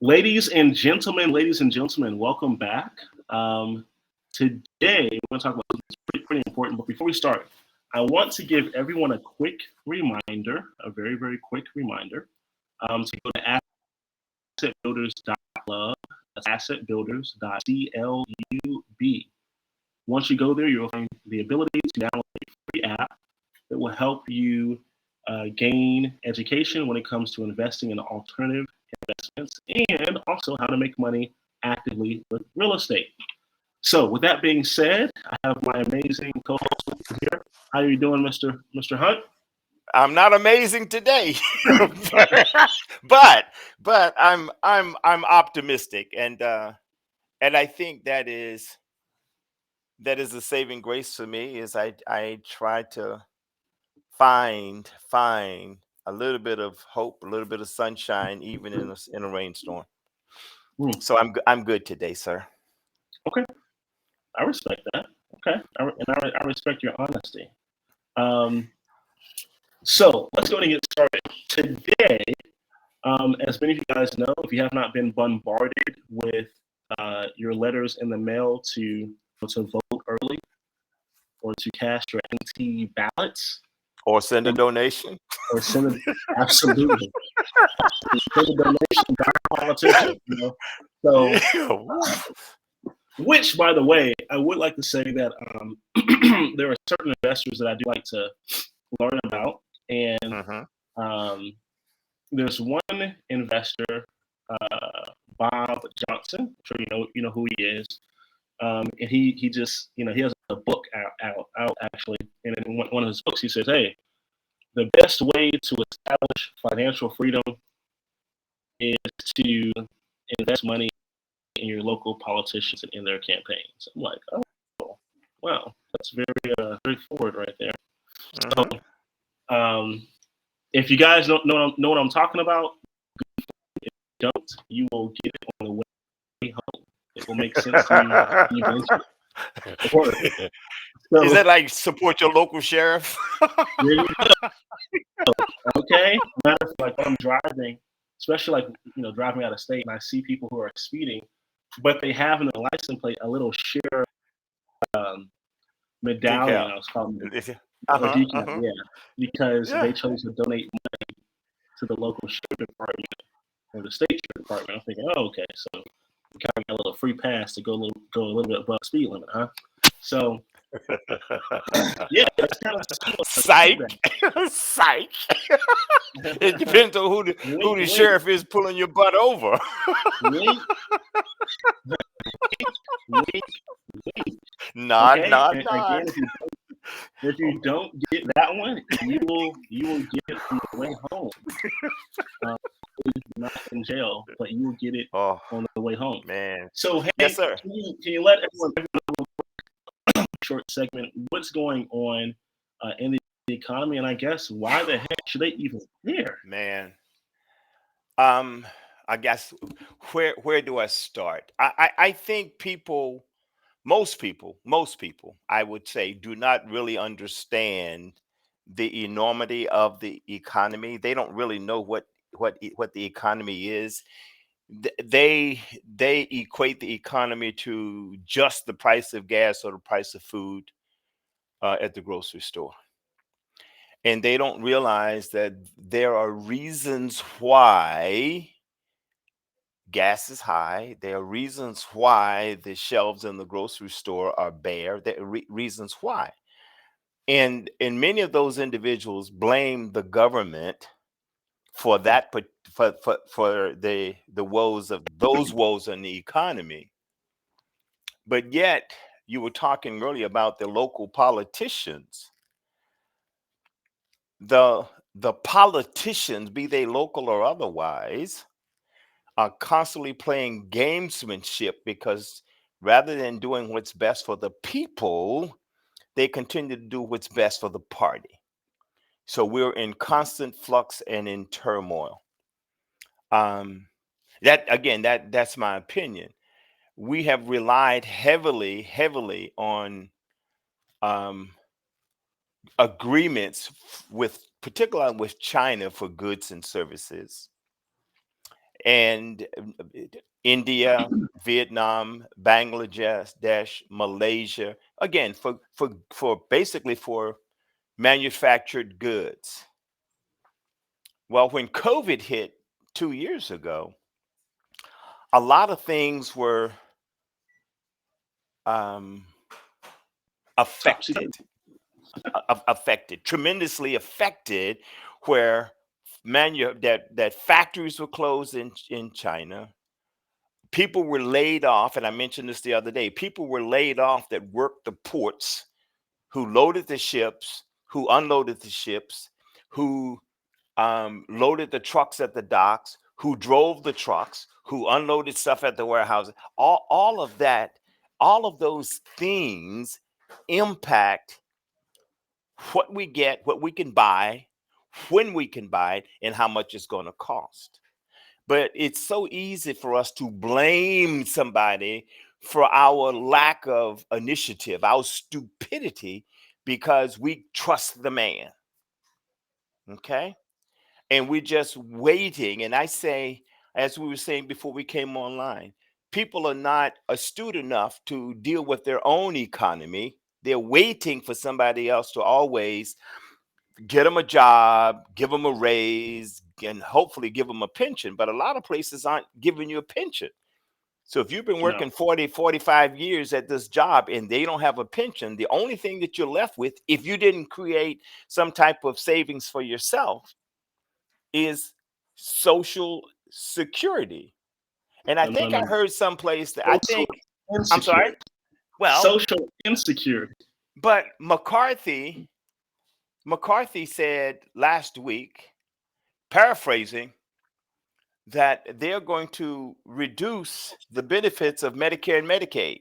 ladies and gentlemen, welcome back. Today, we're going to talk about something pretty important. But before we start, I want to give everyone a quick reminder, a very, very quick reminder, to go to assetbuilders.club. That's assetbuilders.club. Once you go there, you'll find the ability to download a free app that will help you gain education when it comes to investing in alternative investments and also how to make money actively with real estate. So, with that being said, I have my amazing co-host here. How are you doing, Mr. Hunt? I'm not amazing today, but I'm optimistic, and I think that is a saving grace for me. Is I try to find a little bit of hope, a little bit of sunshine, even in a rainstorm. Hmm. So I'm good today, sir. Okay, I respect that. Okay, I respect your honesty. Um, so let's go and get started. Today, as many of you guys know, if you have not been bombarded with your letters in the mail to vote early or to cast your anti ballots, Or send a donation. or send it, absolutely send a donation to our politician. So, Yeah. which, by the way, I would like to say that there are certain investors that I do like to learn about, and Mhm. um, there's one investor, Bob Johnson. I'm sure you know who he is. And he just he has a book out actually, and in one of his books he says, "Hey, the best way to establish financial freedom is to invest money in your local politicians and in their campaigns." I'm like, oh, wow, that's very forward right there. So, Mhm. if you guys don't know what I'm talking about, don't, you will get it on the way home. It will make sense to you eventually. Is So, that like support your local sheriff? there you go. Okay. Matter of fact, when I'm driving, especially like driving out of state, and I see people who are speeding, but they have in their license plate a little sheriff um, medallion. Decal. I was calling it, Uh or huh. decal, yeah, because Yeah. they chose to donate to the local sheriff department or the state sheriff department. I'm thinking, oh, okay, so we kind of got a little free pass to go a little bit above speed limit, huh? So yeah, that's kind of Psych. feedback. Psych. It depends on Wait, who the wait, sheriff is pulling your butt over. wait, wait, wait. Nod, Okay, nod, and again, nod. if you don't get that one, you will get it on the way home. Um, not in jail, but you will get it Oh on the way home. man. So Yes, hey, sir. can you let everyone short segment what's going on in the economy, and I guess why the heck should they even care? Man. Um, I guess where do I start? I think most people, I would say, do not really understand the enormity of the economy. They don't really know what the economy is. They equate the economy to just the price of gas or the price of food at the grocery store, and they don't realize that there are reasons why gas is high. There are reasons why the shelves in the grocery store are bare. There are reasons why. And many of those individuals blame the government for that for the woes in the economy. But yet you were talking earlier about the local politicians. The politicians, be they local or otherwise, are constantly playing gamesmanship because rather than doing what's best for the people, they continue to do what's best for the party. So we're in constant flux and in turmoil. Um, that again, that's my opinion. We have relied heavily on um, agreements with, particularly with China, for goods and services. and India, Vietnam, Bangladesh, Malaysia. Again, for basically for manufactured goods. Well, when COVID hit 2 years ago, a lot of things were um, Topsy affected, tremendously affected, where that factories were closed in China. People were laid off, and I mentioned this the other day. People were laid off that worked the ports, who loaded the ships, who unloaded the ships, who loaded the trucks at the docks, who drove the trucks, who unloaded stuff at the warehouses. All of that, all of those things impact what we get, what we can buy, when we can buy it, and how much it's going to cost. But it's so easy for us to blame somebody for our lack of initiative, our stupidity, because we trust the man. Okay. And we're just waiting. And I say, as we were saying before we came online, people are not astute enough to deal with their own economy. They're waiting for somebody else to always get them a job, give them a raise, and hopefully give them a pension. But a lot of places aren't giving you a pension. So if you've been No, working 40, 45 years at this job and they don't have a pension, the only thing that you're left with, if you didn't create some type of savings for yourself, is Social Security. And I no, no, think no, I no. heard someplace that I Social think, I'm sorry. insecurity. Well, Social insecurity. but McCarthy said last week, paraphrasing, that they're going to reduce the benefits of Medicare and Medicaid.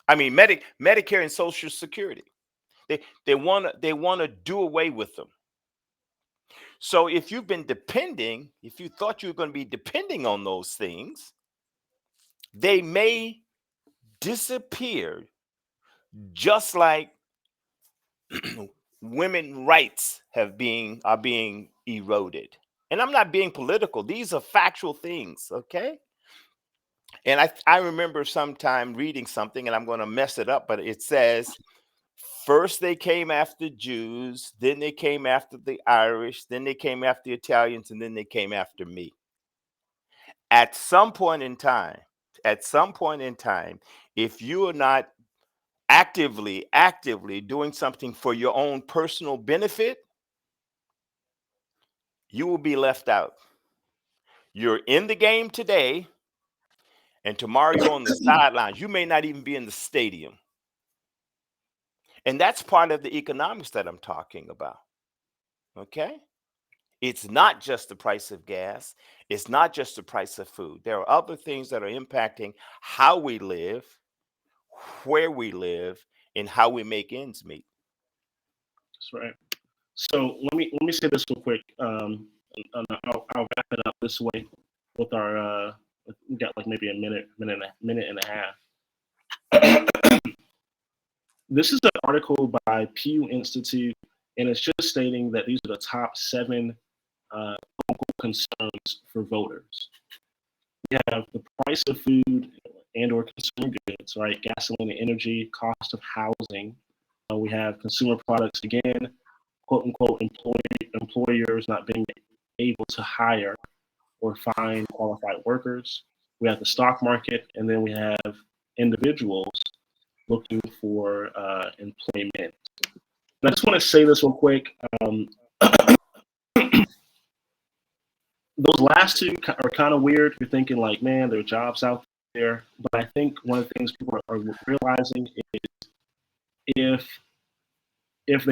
I mean, Medicare and Social Security. They want to do away with them. So if you've been depending, if you thought you were going to be depending on those things, they may disappear, just like women rights are being eroded. And I'm not being political. These are factual things, okay? And I remember sometime reading something, and I'm going to mess it up, but it says first they came after Jews, then they came after the Irish, then they came after the Italians, and then they came after me. At some point in time, at some point in time, if you are not actively doing something for your own personal benefit, you will be left out. You're in the game today, and tomorrow you're on the sidelines. You may not even be in the stadium. And that's part of the economics that I'm talking about. Okay? It's not just the price of gas, it's not just the price of food. There are other things that are impacting how we live, where we live, and how we make ends meet. That's right. So let me say this real quick. And I'll wrap it up this way with our. We got like maybe a minute and a half. This is an article by Pew Institute, and it's just stating that these are the top 7 concerns for voters. We have the price of food and/or consumer goods, right? Gasoline and energy, cost of housing. We have consumer products again, quote unquote, employers not being able to hire or find qualified workers. We have the stock market, and then we have individuals looking for employment. And I just want to say this real quick. Those last two are kind of weird. You're thinking like, man, there are jobs out there. But I think one of the things people are realizing is if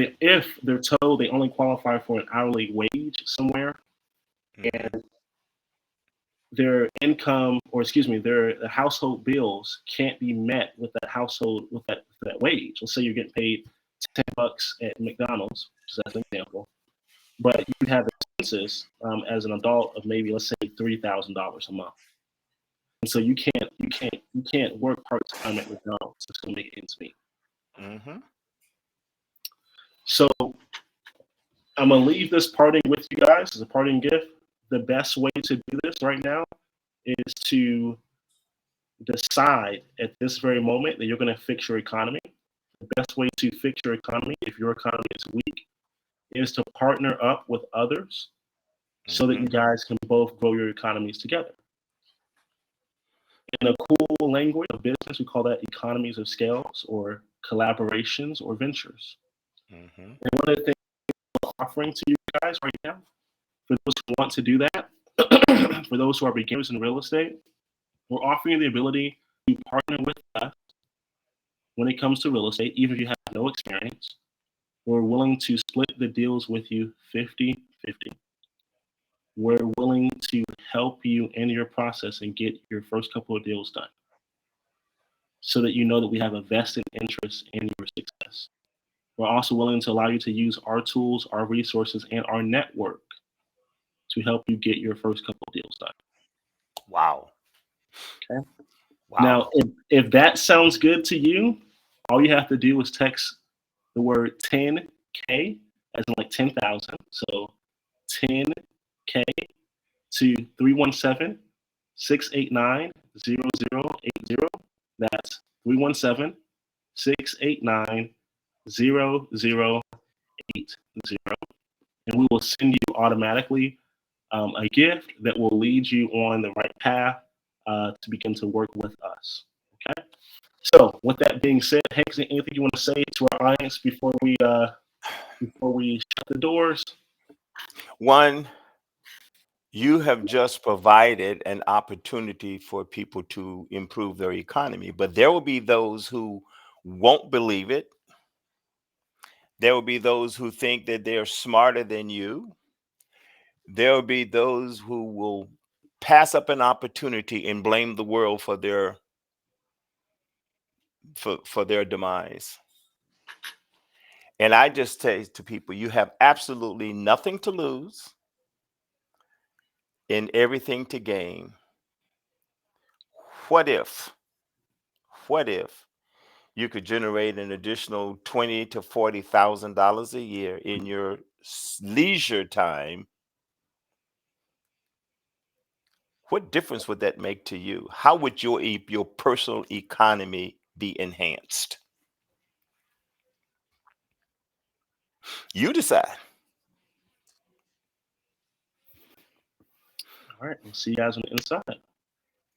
they're told they only qualify for an hourly wage somewhere, and their income, or excuse me, their household bills can't be met with that wage. Let's say you're getting paid $10 at McDonald's, just as an example, but you have expenses as an adult of maybe, let's say, $3,000 a month, and so you can't work part time at McDonald's to make ends meet. Mm-hmm. So I'm gonna leave this parting with you guys as a parting gift. The best way to do this right now is to decide at this very moment that you're going to fix your economy. The best way to fix your economy, if your economy is weak, is to partner up with others so that you guys can both grow your economies together. In a cool language of business, we call that economies of scales or collaborations or ventures. And one of the things we're offering to you guys right now, for those who want to do that, for those who are beginners in real estate, we're offering you the ability to partner with us when it comes to real estate, even if you have no experience. We're willing to split the deals with you 50-50. We're willing to help you in your process and get your first couple of deals done so that you know that we have a vested interest in your success. We're also willing to allow you to use our tools, our resources, and our network to help you get your first couple of deals done. Wow. Okay. Wow. Now, if that sounds good to you, all you have to do is text the word 10K, as in like 10,000. So 10K to 317-689-0080. That's 317-689-0080. And we will send you automatically a gift that will lead you on the right path to begin to work with us. Okay. So, with that being said, Hank, is there anything you want to say to our audience before we shut the doors? One, you have just provided an opportunity for people to improve their economy, but there will be those who won't believe it. There will be those who think that they're smarter than you. There will be those who will pass up an opportunity and blame the world for their demise. And I just say to people, you have absolutely nothing to lose and everything to gain. What if you could generate an additional $20,000 to $40,000 a year in your leisure time? What difference would that make to you? How would your personal economy be enhanced? You decide. All right, we'll see you guys on the inside.